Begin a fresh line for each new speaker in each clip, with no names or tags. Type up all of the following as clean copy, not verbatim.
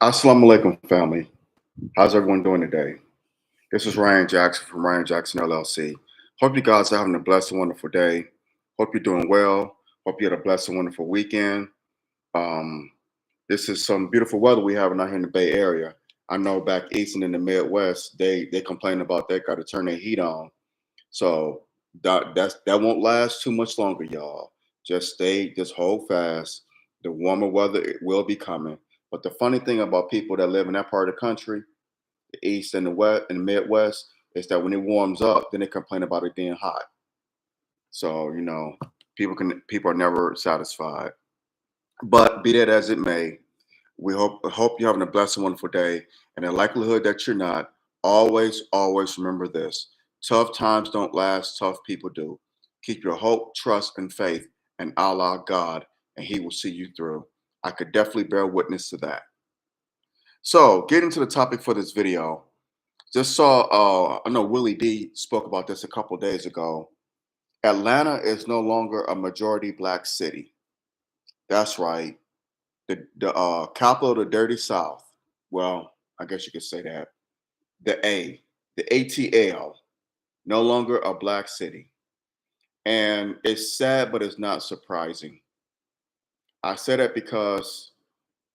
Assalamu alaikum, family. How's everyone doing today? This is Ryan Jackson from Ryan Jackson LLC. Hope you guys are having a blessed and wonderful day. Hope you're doing well. Hope you had a blessed and wonderful weekend. Um, this is some beautiful weather we have out here in the Bay Area. I know back east and in the Midwest, they complain about they got to turn their heat on. So that won't last too much longer, y'all. Just hold fast. The warmer weather it will be coming. But the funny thing about people that live in that part of the country, the east and the west and the Midwest, is that when it warms up, then they complain about it being hot. So people are never satisfied. But be that as it may, we hope you're having a blessed and wonderful day. And the likelihood that you're not, always remember this. Tough times don't last, tough people do. Keep your hope, trust, and faith in Allah God, and He will see you through. I could definitely bear witness to that. So, getting to the topic for this video, just saw I know Willie D spoke about this a couple days ago. Atlanta is no longer a majority black city. That's right. The capital of the dirty South. Well, I guess you could say that. The ATL, no longer a black city. And it's sad, but it's not surprising. I say that because,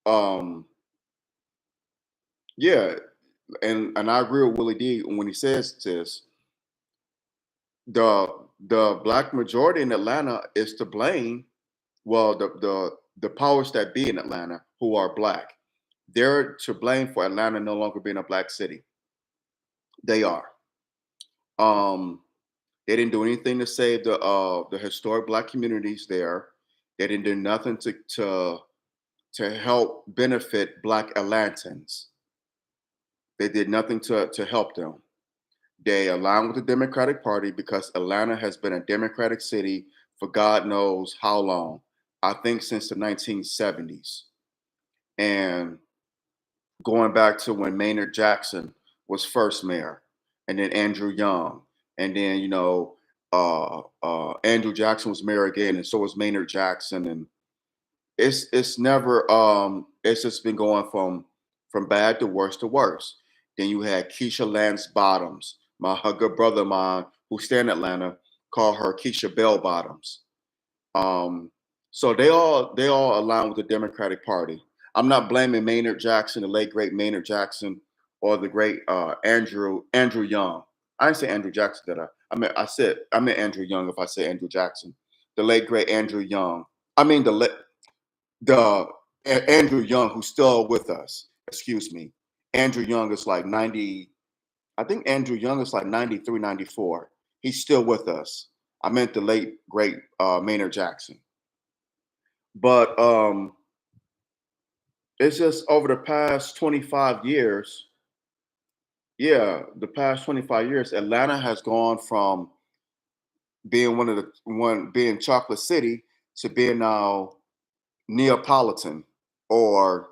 um, yeah, and I agree with Willie D when he says this. The the black majority in Atlanta is to blame. Well, the powers that be in Atlanta who are black, they're to blame for Atlanta no longer being a black city. They are. Um, they didn't do anything to save the historic black communities there. They didn't do nothing to help benefit black Atlantans. They did nothing to help them. They aligned with the Democratic Party because Atlanta has been a Democratic city for God knows how long. I think since the 1970s. And going back to when Maynard Jackson was first mayor, and then Andrew Young, and then Andrew Jackson was mayor again, and so was Maynard Jackson, and it's just been going from bad to worse to worse. Then you had Keisha Lance Bottoms, a good brother of mine who stay in Atlanta, call her Keisha Bell Bottoms. Um, so they all align with the Democratic Party. I'm not blaming Maynard Jackson, the late great Maynard Jackson, or the great Andrew Young. I didn't say Andrew Jackson, did I? I meant Andrew Young. If I say Andrew Jackson, the late great Andrew Young. I mean Andrew Young, who's still with us. Excuse me. Andrew Young is like 90. I think Andrew Young is like 93, 94. He's still with us. I meant the late great Maynard Jackson. But it's just over the past 25 years, yeah, the past 25 years, Atlanta has gone from being one being chocolate city to being now Neapolitan or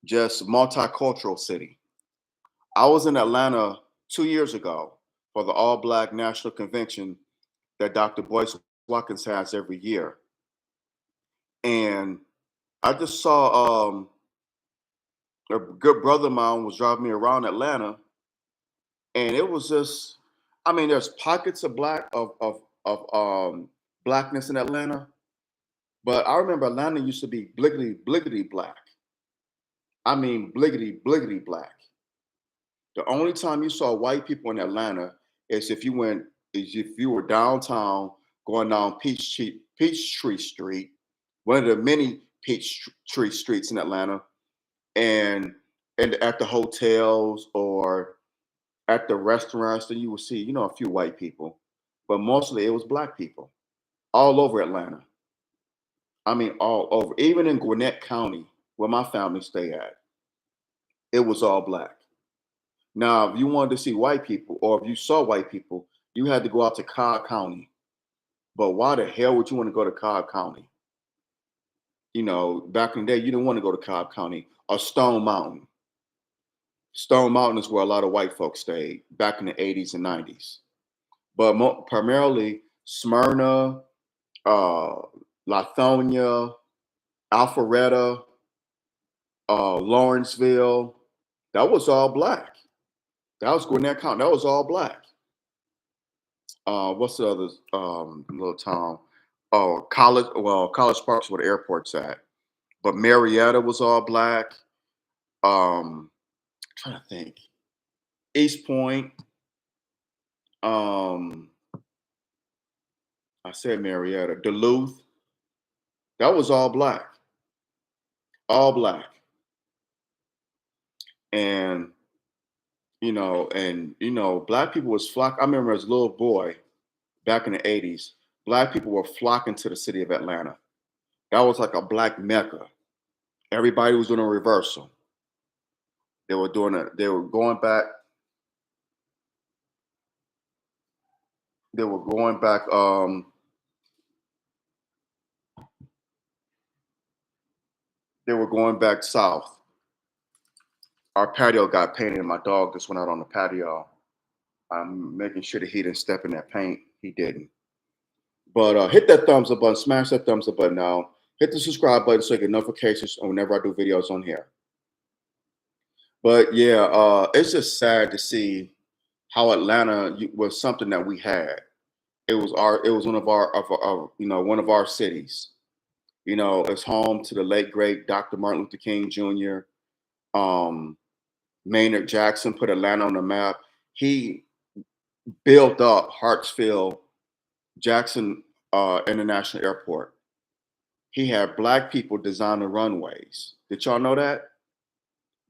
just multicultural city. I was in Atlanta 2 years ago for the All Black National Convention that Dr. Boyce Watkins has every year. And I just saw a good brother of mine was driving me around Atlanta, and it was just, I mean, there's pockets of blackness in Atlanta, but I remember Atlanta used to be bliggity bliggity black. I mean, bliggity bliggity black. The only time you saw white people in Atlanta is if you were downtown going down Peachtree Street, one of the many Peachtree streets in Atlanta, and at the hotels or at the restaurants, then you will see, a few white people, but mostly it was black people all over Atlanta. I mean, all over. Even in Gwinnett County, where my family stay at, it was all black. Now, if you wanted to see white people, or if you saw white people, you had to go out to Cobb County. But why the hell would you want to go to Cobb County? Back in the day, you didn't want to go to Cobb County or Stone Mountain. Stone Mountain is where a lot of white folks stayed back in the 80s and 90s. But primarily Smyrna, uh, Lithonia, Alpharetta, Lawrenceville, that was all black. That was Gwinnett County. That was all black. What's the other little town? Oh, College. Well, College Park's where the airport's at. But Marietta was all black. Trying to think. East Point. Um, I said Marietta. Duluth. That was all black. All black. And black people was flock. I remember as a little boy back in the 80s, black people were flocking to the city of Atlanta. That was like a black mecca. Everybody was doing a reversal. They were going back. They were going back. They were going back south. Our patio got painted. My dog just went out on the patio. I'm making sure that he didn't step in that paint. He didn't. But hit that thumbs up button, smash that thumbs up button now. Hit the subscribe button so you get notifications whenever I do videos on here. But yeah, it's just sad to see how Atlanta was something that we had. It was one of one of our cities. It's home to the late great Dr. Martin Luther King Jr. Um, Maynard Jackson put Atlanta on the map. He built up Hartsfield Jackson International Airport. He had black people design the runways. Did y'all know that?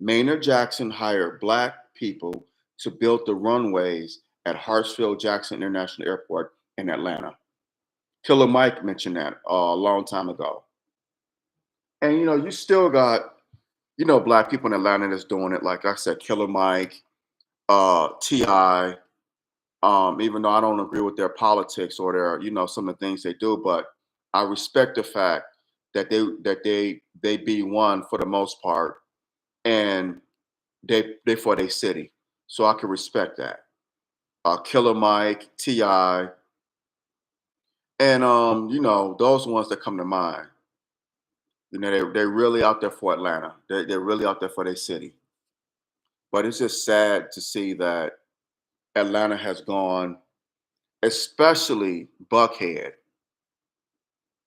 Maynard Jackson hired black people to build the runways at Hartsfield Jackson International Airport in Atlanta. Killer Mike mentioned that a long time ago. And you still got black people in Atlanta that's doing it. Like I said, Killer Mike, Ti. Even though I don't agree with their politics or their some of the things they do, but I respect the fact that they be one for the most part, and they for their city. So I can respect that. Killer Mike, Ti, and those ones that come to mind. They're really out there for Atlanta. They're really out there for their city. But it's just sad to see that Atlanta has gone, especially Buckhead.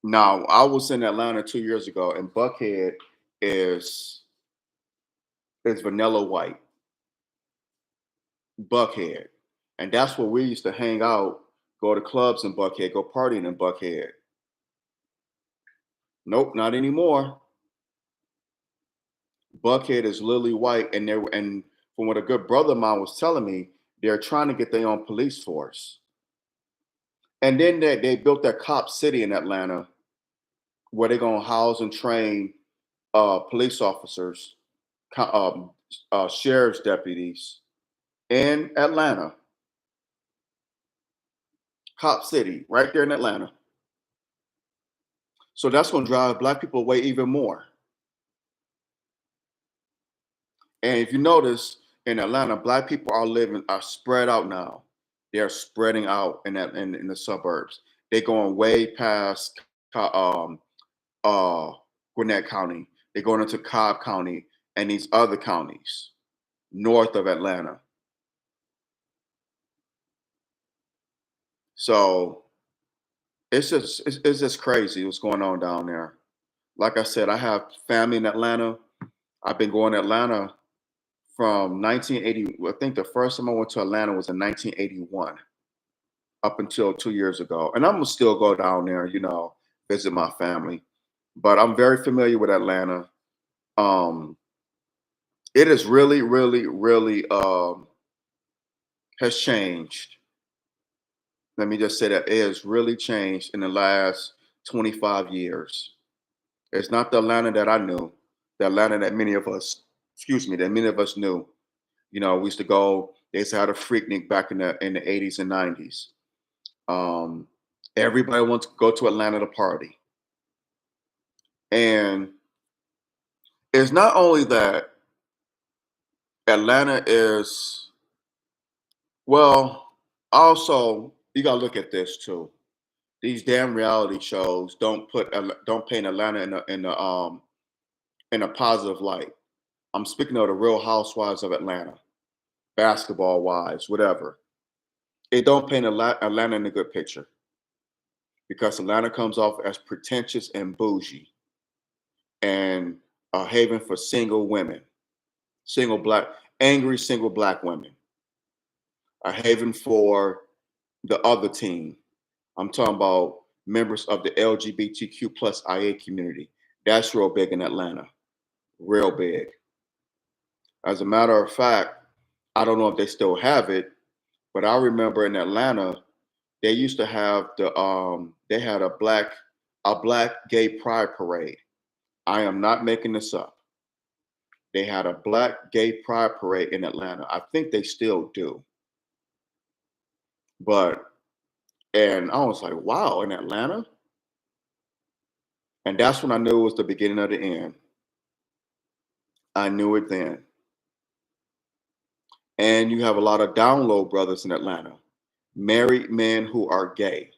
Now, I was in Atlanta 2 years ago, and Buckhead is is vanilla white. Buckhead, and that's where we used to hang out, go to clubs in Buckhead, go partying in Buckhead. Nope, not anymore. Buckhead is lily white, and from what a good brother of mine was telling me, they're trying to get their own police force. And then they built that cop city in Atlanta where they're gonna house and train police officers, sheriff's deputies in Atlanta, cop city, right there in Atlanta. So that's gonna drive black people away even more. And if you notice in Atlanta, black people are spread out now. They're spreading out in the suburbs. They're going way past um, uh, Gwinnett County. They're going into Cobb County and these other counties north of Atlanta. So it's just crazy what's going on down there. Like I said, I have family in Atlanta. I've been going to Atlanta from 1980. I think the first time I went to Atlanta was in 1981, up until 2 years ago. And I'm gonna still go down there, visit my family. But I'm very familiar with Atlanta. Um, it is really, really, really has changed. Let me just say that it has really changed in the last 25 years. It's not the Atlanta that I knew, the Atlanta that many of us, excuse me, that many of us knew. We used to go. They used to have a Freaknik back in the 80s and 90s. Um, Everybody wants to go to Atlanta to party, and it's not only that Atlanta is well. Also, you gotta look at this too. These damn reality shows don't paint Atlanta in a positive light. I'm speaking of the Real Housewives of Atlanta, basketball wise, whatever. It don't paint Atlanta in a good picture because Atlanta comes off as pretentious and bougie and a haven for single women, single black, angry single black women, a haven for the other team. I'm talking about members of the LGBTQ plus IA community. That's real big in Atlanta, real big. As a matter of fact, I don't know if they still have it, but I remember in Atlanta, they used to have they had a black gay pride parade. I am not making this up. They had a black gay pride parade in Atlanta. I think they still do. But and I was like, wow, in Atlanta? And that's when I knew it was the beginning of the end. I knew it then. And you have a lot of down low brothers in Atlanta, married men who are gay.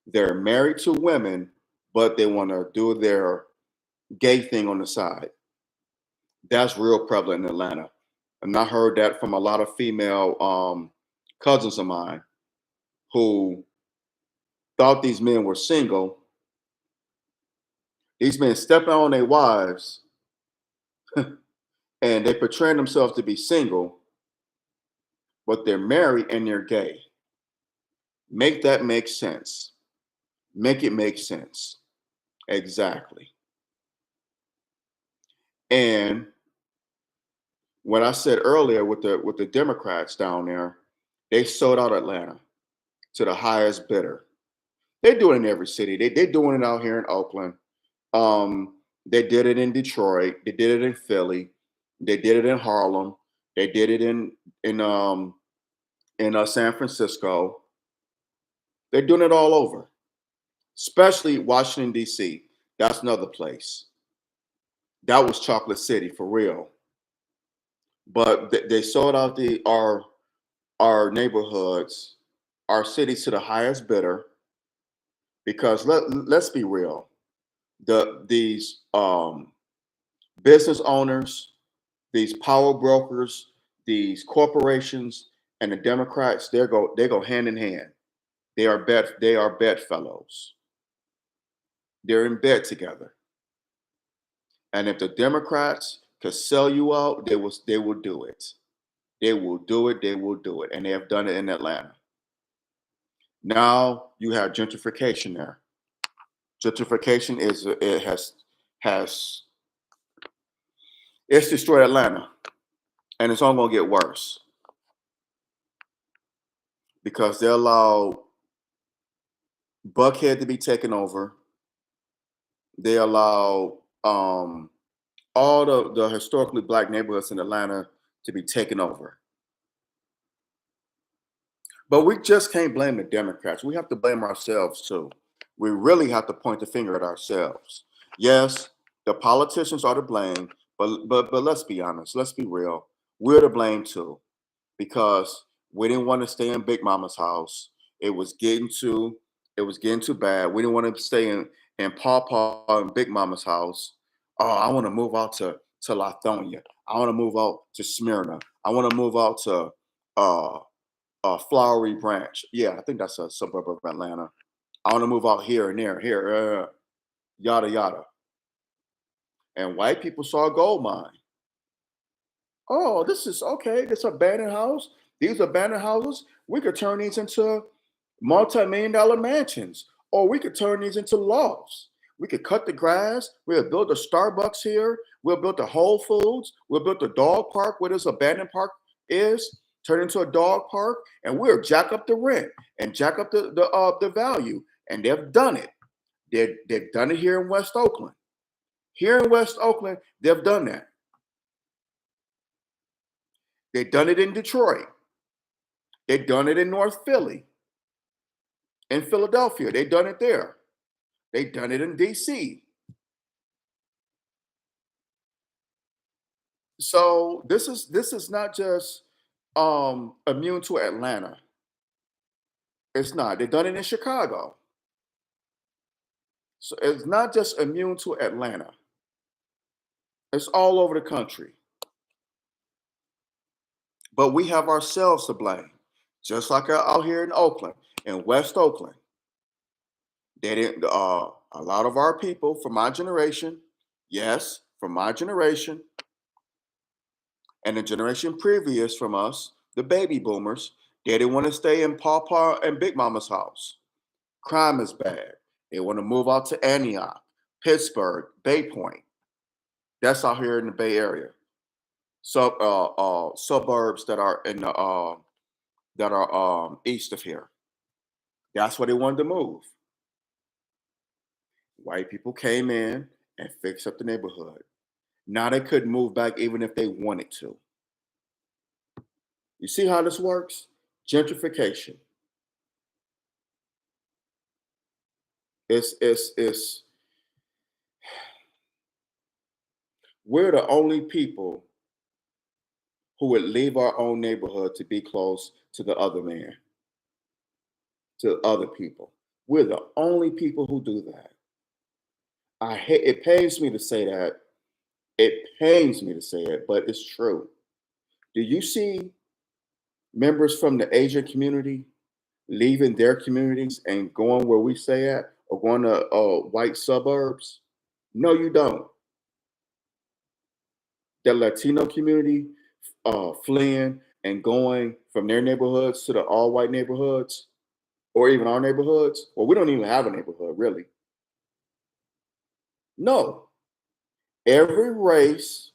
They're married to women, but they want to do their gay thing on the side. That's real prevalent in Atlanta. And I heard that from a lot of female cousins of mine who thought these men were single. These men stepping on their wives and they portraying themselves to be single, but they're married and they're gay. Make that make sense. Make it make sense. Exactly. And what I said earlier with the Democrats down there, they sold out Atlanta to the highest bidder. They do it in every city. They're doing it out here in Oakland. They did it in Detroit. They did it in Philly. They did it in Harlem. They did it in San Francisco. They're doing it all over, especially Washington D.C. That's another place. That was Chocolate City for real. But they sold out our neighborhoods, our cities to the highest bidder because let's be real. These business owners, these power brokers, these corporations, and the Democrats, they go hand in hand. They are bedfellows. They're in bed together. And if the Democrats could sell you out, they will do it. They will do it. They will do it, and they have done it in Atlanta. Now you have gentrification there. Gentrification it has it's destroyed Atlanta, and it's only going to get worse because they allow Buckhead to be taken over. They allow all the historically black neighborhoods in Atlanta to be taken over. But we just can't blame the Democrats. We have to blame ourselves too. We really have to point the finger at ourselves. Yes, the politicians are to blame, but let's be honest. Let's be real. We're to blame too because we didn't want to stay in Big Mama's house. It was getting too it was getting too bad. We didn't want to stay in Paw and Big Mama's house. Oh, I want to move out to Lithonia. I want to move out to Smyrna. I want to move out to uh Flowery Branch. Yeah, I think that's a suburb of Atlanta. I want to move out here and there, here, yada yada. And white people saw a gold mine. Oh, this is okay. This abandoned house. These abandoned houses, we could turn these into multi-million dollar mansions, or we could turn these into lofts. We could cut the grass. We'll build a Starbucks here. We'll build a Whole Foods. We'll build a dog park where this abandoned park is, turn into a dog park, and we'll jack up the rent and jack up the value. And they've done it. They've done it here in West Oakland. Here in West Oakland, they've done that. They've done it in Detroit. They've done it in North Philly, in Philadelphia. They've done it there. They've done it in DC. So this is not just immune to Atlanta. It's not. They've done it in Chicago. So it's not just immune to Atlanta. It's all over the country. But we have ourselves to blame. Just like out here in Oakland, in West Oakland. They didn't a lot of our people from my generation, yes, from my generation, and the generation previous from us, the baby boomers, they didn't want to stay in Papa and Big Mama's house. Crime is bad. They want to move out to Antioch, Pittsburgh, Bay Point. That's out here in the Bay Area. Suburbs that are in the that are east of here. That's where they wanted to move. White people came in and fixed up the neighborhood. Now they couldn't move back even if they wanted to. You see how this works? Gentrification. It's we're the only people who would leave our own neighborhood to be close to the other man, to other people. We're the only people who do that. I hate it pains me to say that. It pains me to say it, but it's true. Do you see members from the Asian community leaving their communities and going where we stay at or going to white suburbs? No, you don't. The Latino community fleeing and going from their neighborhoods to the all white neighborhoods or even our neighborhoods. Well, we don't even have a neighborhood, really. No. Every race,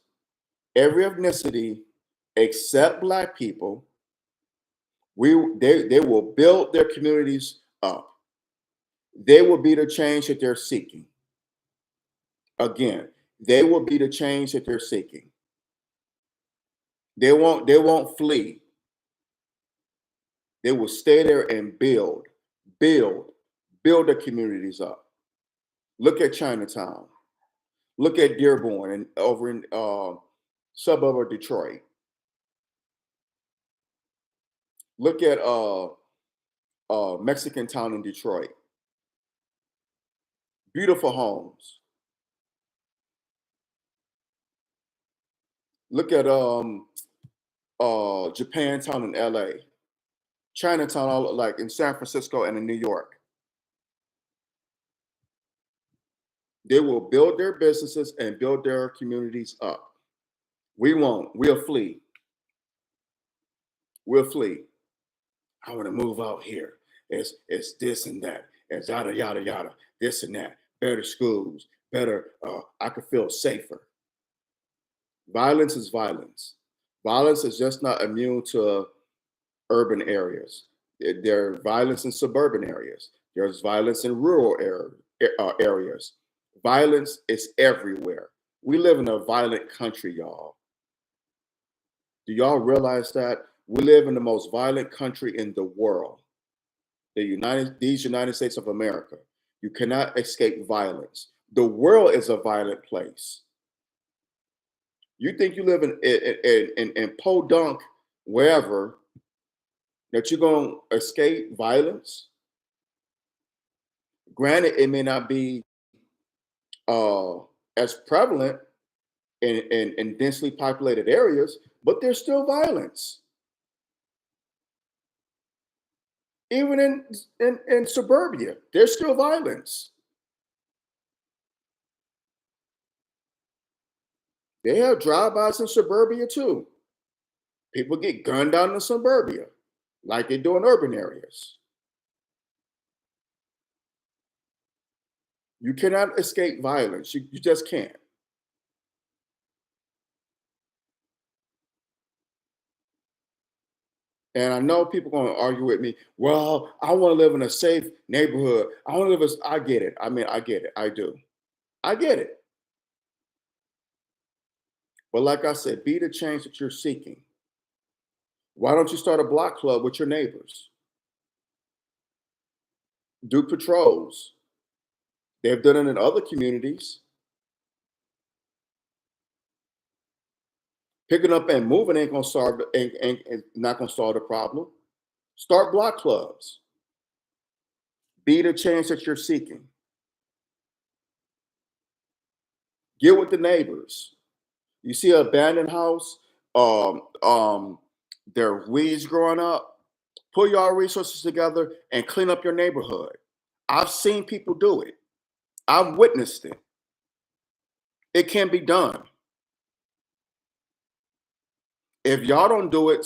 every ethnicity, except Black people, they will build their communities up. They will be the change that they're seeking. Again, they will be the change that they're seeking. They won't flee. They will stay there and build, build the communities up. Look at Chinatown. Look at Dearborn and over in suburb of Detroit. Look at Mexican town in Detroit. Beautiful homes. Look at Japantown in LA. Chinatown, all like in San Francisco and in New York. They will build their businesses and build their communities up. We won't. We'll flee. We'll flee. I want to move out here. It's this and that. It's yada yada yada. This and that. Better schools. Better. I could feel safer. Violence is violence. Violence is just not immune to urban areas. There's violence in suburban areas. There's violence in rural areas. Violence is everywhere. We live in a violent country, y'all. Do y'all realize that? We live in the most violent country in the world. These United States of America. You cannot escape violence. The world is a violent place. You think you live in Podunk, wherever, that you're going to escape violence? Granted, it may not be as prevalent in densely populated areas, but there's still violence. Even in suburbia, there's still violence. They have drive-bys in suburbia too. People get gunned down in suburbia, like they do in urban areas. You cannot escape violence. You just can't. And I know people are going to argue with me. Well, I want to live in a safe neighborhood. I want to live as I get it. I mean, I get it. I do. I get it. But like I said, be the change that you're seeking. Why don't you start a block club with your neighbors? Do patrols. They've done it in other communities. Picking up and moving ain't gonna solve and not gonna solve the problem. Start block clubs. Be the change that you're seeking. Get with the neighbors. You see an abandoned house, um, um, there are weeds growing up. Pull your resources together and clean up your neighborhood. I've seen people do it. I've witnessed it. It can be done. If y'all don't do it,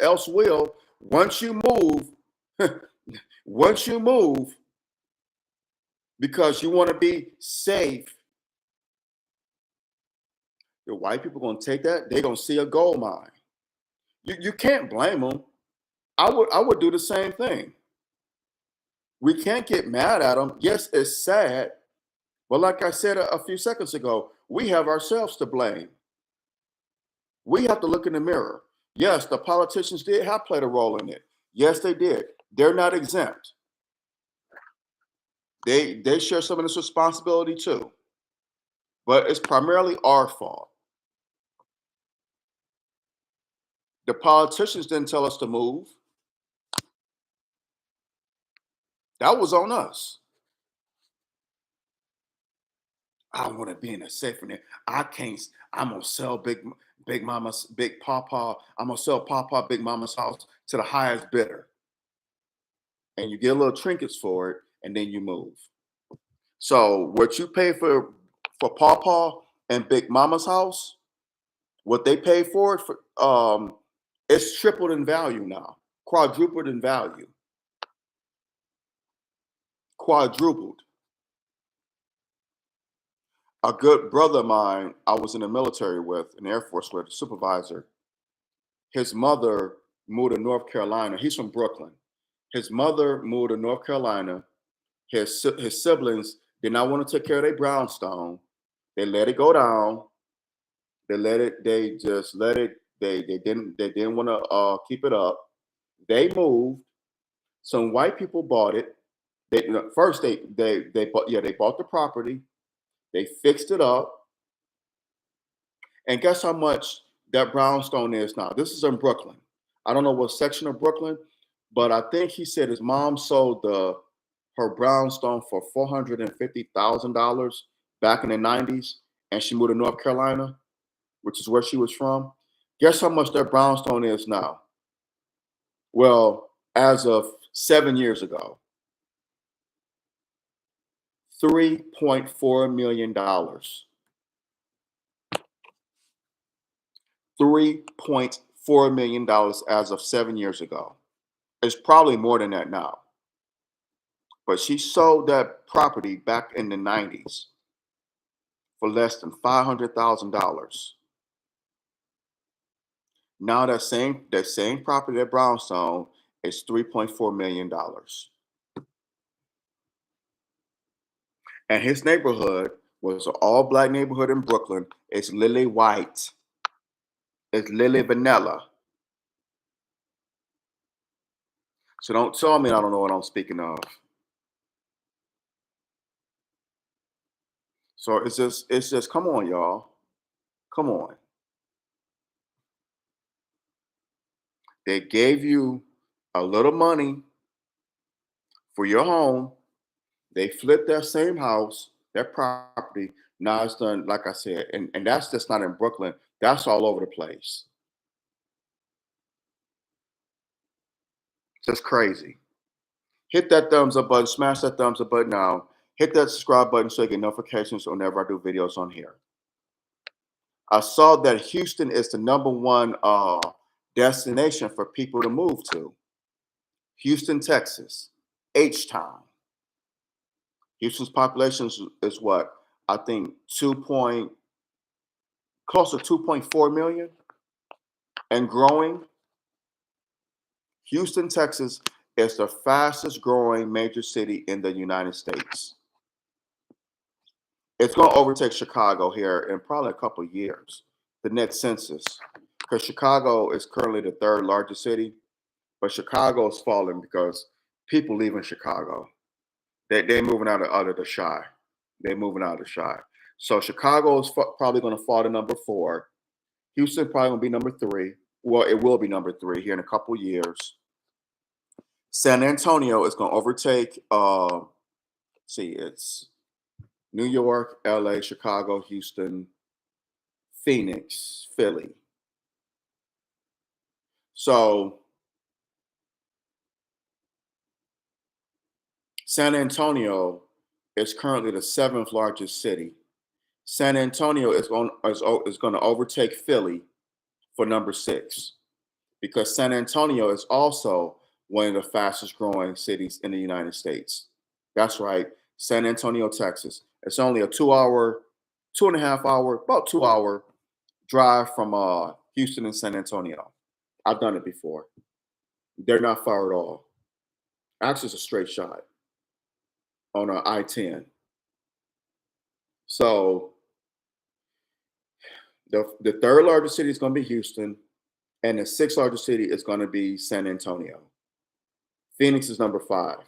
else will. Once you move, once you move, because you want to be safe, the white people gonna take that. They're gonna see a gold mine. You can't blame them. I would do the same thing. We can't get mad at them. Yes, it's sad, but like I said a few seconds ago, we have ourselves to blame. We have to look in the mirror. Yes, the politicians did have played a role in it. Yes, they did. They're not exempt. They share some of this responsibility too, but it's primarily our fault. The politicians didn't tell us to move. That was on us. I want to be in a safe one. I can't. I'm gonna sell Big Mama's Big Papa. I'm gonna sell Papa Big Mama's house to the highest bidder, and you get a little trinkets for it, and then you move. So what you pay for Papa and Big Mama's house, what they pay for it for, it's tripled in value now, quadrupled in value, quadrupled. A good brother of mine, I was in the military with, in the Air Force with, a supervisor. His mother moved to North Carolina. He's from Brooklyn. His mother moved to North Carolina. His siblings did not want to take care of their brownstone. They let it go down. They let it. They just let it. They didn't want to keep it up. They moved. Some white people bought it. First they bought the property. They fixed it up, and guess how much that brownstone is now? This is in Brooklyn. I don't know what section of Brooklyn, but I think he said his mom sold the her brownstone for $450,000 back in the '90s, and she moved to North Carolina, which is where she was from. Guess how much that brownstone is now? Well, as of 7 years ago, $3.4 million. $3.4 million as of 7 years ago. It's probably more than that now. But she sold that property back in the '90s for less than $500,000. Now that same property at Brownstone is $3.4 million. And his neighborhood was an all black neighborhood in Brooklyn. It's lily white. It's lily vanilla. So don't tell me I don't know what I'm speaking of. So it's just come on, y'all. Come on. They gave you a little money for your home. They flipped that same house, that property. Now it's done, like I said, and that's just not in Brooklyn. That's all over the place. Just crazy. Hit that thumbs up button, smash that thumbs up button now. Hit that subscribe button so you get notifications whenever I do videos on here. I saw that Houston is the number one destination for people to move to. Houston, Texas, H Town. Houston's population is what? I think close to 2.4 million and growing. Houston, Texas is the fastest growing major city in the United States. It's going to overtake Chicago here in probably a couple of years, the next census, because Chicago is currently the third largest city, but Chicago is falling because people leaving Chicago. They're moving out of the shy. They're moving out of the shy. So Chicago is probably going to fall to number 4. Houston probably going to be number 3. Well, it will be number 3 here in a couple of years. San Antonio is going to overtake. See, it's New York, LA, Chicago, Houston, Phoenix, Philly. So San Antonio is currently the seventh largest city. San Antonio is going to overtake Philly for number six because San Antonio is also one of the fastest growing cities in the United States. That's right, San Antonio, Texas. It's only a 2 hour, 2.5 hour, about 2 hour drive from Houston and San Antonio. I've done it before. They're not far at all. Actually, it's a straight shot on I-10. So the third largest city is going to be Houston, and the sixth largest city is going to be San Antonio. Phoenix is number five.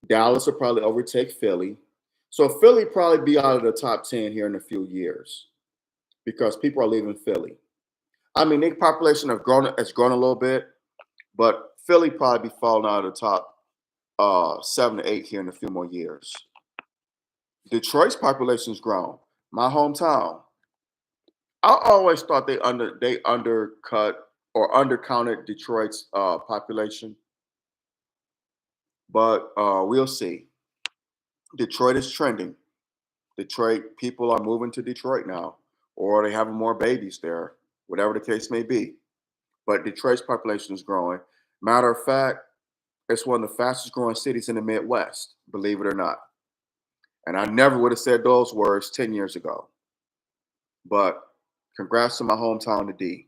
Dallas will probably overtake Philly. So Philly probably be out of the top 10 here in a few years because people are leaving Philly. I mean, their population has grown a little bit, but Philly probably be falling out of the top 7 to 8 here in a few more years. Detroit's population's grown. My hometown. I always thought they undercut or undercounted Detroit's population, but we'll see. Detroit is trending. Detroit people are moving to Detroit now, or they having more babies there, whatever the case may be. But Detroit's population is growing. Matter of fact, it's one of the fastest growing cities in the Midwest, believe it or not. And I never would have said those words 10 years ago. But congrats to my hometown, the D.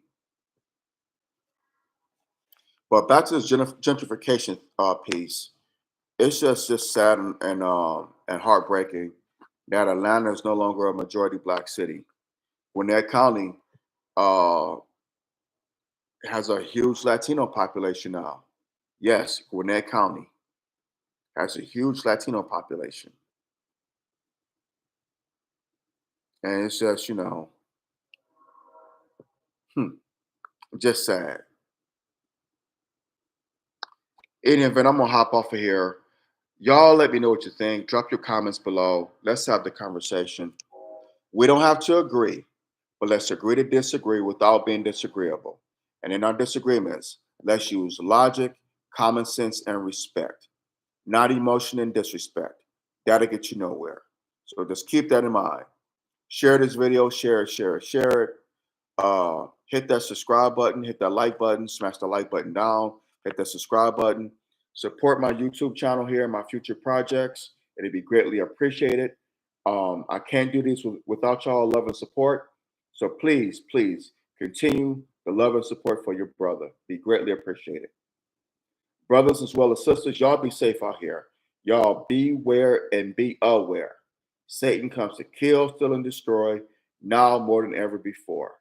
But back to this gentrification piece, it's just sad and heartbreaking that Atlanta is no longer a majority black city. Gwinnett County uh, has a huge Latino population now. Yes, Gwinnett County has a huge Latino population. And it's just, hmm, just sad. In any event, I'm going to hop off of here. Y'all let me know what you think. Drop your comments below. Let's have the conversation. We don't have to agree, but let's agree to disagree without being disagreeable. And in our disagreements, let's use logic, common sense, and respect, not emotion and disrespect. That'll get you nowhere. So just keep that in mind. Share this video, share it, share it, share it. Hit that subscribe button, hit that like button, smash the like button down, hit that subscribe button. Support my YouTube channel here and my future projects. It'd be greatly appreciated. I can't do this without y'all love and support. So please, please continue the love and support for your brother. Be greatly appreciated. Brothers as well as sisters, y'all be safe out here. Y'all beware and be aware. Satan comes to kill, steal, and destroy now more than ever before.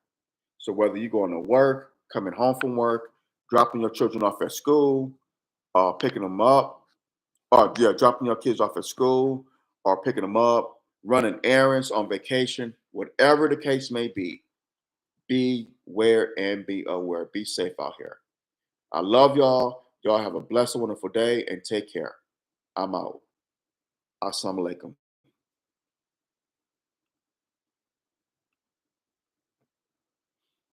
So whether you're going to work, coming home from work, dropping your children off at school, picking them up, or dropping your kids off at school, or picking them up, running errands on vacation, whatever the case may be, beware and be aware. Be safe out here. I love y'all. Y'all have a blessed, wonderful day and take care. I'm out. Assalamu alaikum.